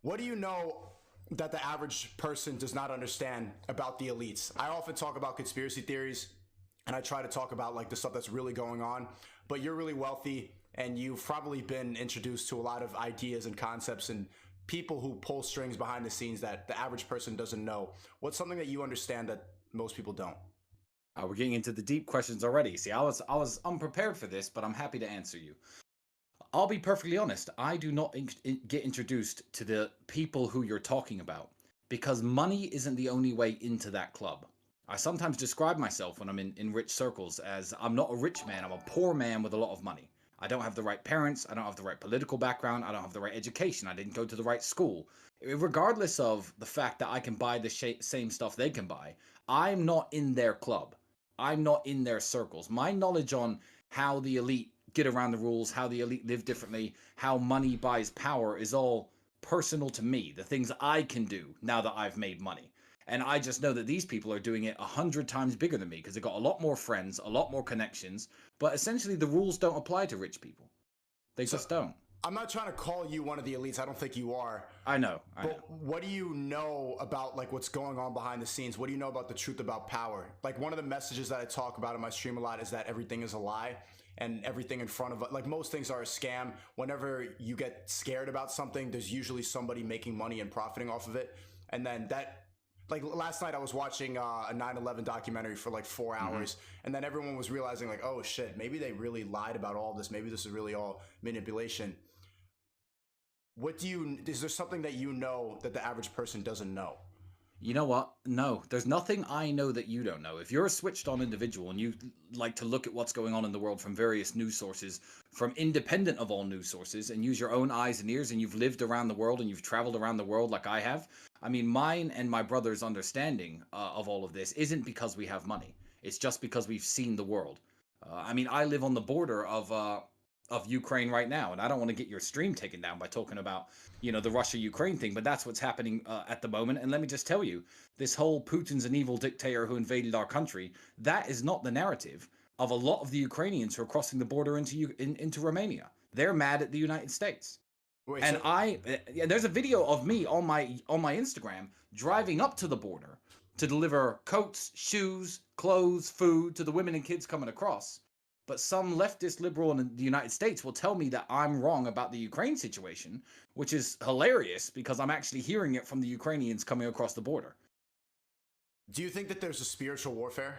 What do you know that the average person does not understand about the elites? I often talk about conspiracy theories and I try to talk about like the stuff that's really going on, but you're really wealthy and you've probably been introduced to a lot of ideas and concepts and people who pull strings behind the scenes that the average person doesn't know. What's something that you understand that most people don't? We're getting into the deep questions already. See, I was unprepared for this, but I'm happy to answer you. I'll be perfectly honest. I do not get introduced to the people who you're talking about because money isn't the only way into that club. I sometimes describe myself when I'm in rich circles as I'm not a rich man, I'm a poor man with a lot of money. I don't have the right parents, I don't have the right political background, I don't have the right education, I didn't go to the right school. Regardless of the fact that I can buy the same stuff they can buy, I'm not in their club. I'm not in their circles. My knowledge on how the elite get around the rules, how the elite live differently, how money buys power is all personal to me. The things I can do now that I've made money. And I just know that these people are doing it 100 times bigger than me because they've got a lot more friends, a lot more connections. But essentially, the rules don't apply to rich people. They So just don't. I'm not trying to call you one of the elites. I don't think you are. I know. I know. But what do you know about like what's going on behind the scenes? What do you know about the truth about power? Like one of the messages that I talk about in my stream a lot is that everything is a lie and everything in front of it. Like most things are a scam. Whenever you get scared about something, there's usually somebody making money and profiting off of it. And then that like last night I was watching a 9/11 documentary for like 4 hours and then everyone was realizing like, oh shit, maybe they really lied about all this. Maybe this is really all manipulation. Is there something that you know that the average person doesn't know? You know what? No, there's nothing I know that you don't know. If you're a switched on individual and you like to look at what's going on in the world from various news sources, from independent of all news sources, and use your own eyes and ears, and you've lived around the world and you've traveled around the world like I have, I mean, mine and my brother's understanding of all of this isn't because we have money. It's just because we've seen the world. I mean, I live on the border of Ukraine right now, and I don't want to get your stream taken down by talking about the Russia-Ukraine thing, but that's what's happening at the moment. And let me just tell you, this whole Putin's an evil dictator who invaded our country, that is not the narrative of a lot of the Ukrainians who are crossing the border into Romania. They're mad at the United States. Wait, And so there's a video of me on my Instagram driving up to the border to deliver coats, shoes, clothes, food to the women and kids coming across. But some leftist liberal in the United States will tell me that I'm wrong about the Ukraine situation, which is hilarious because I'm actually hearing it from the Ukrainians coming across the border. do you think that there's a spiritual warfare?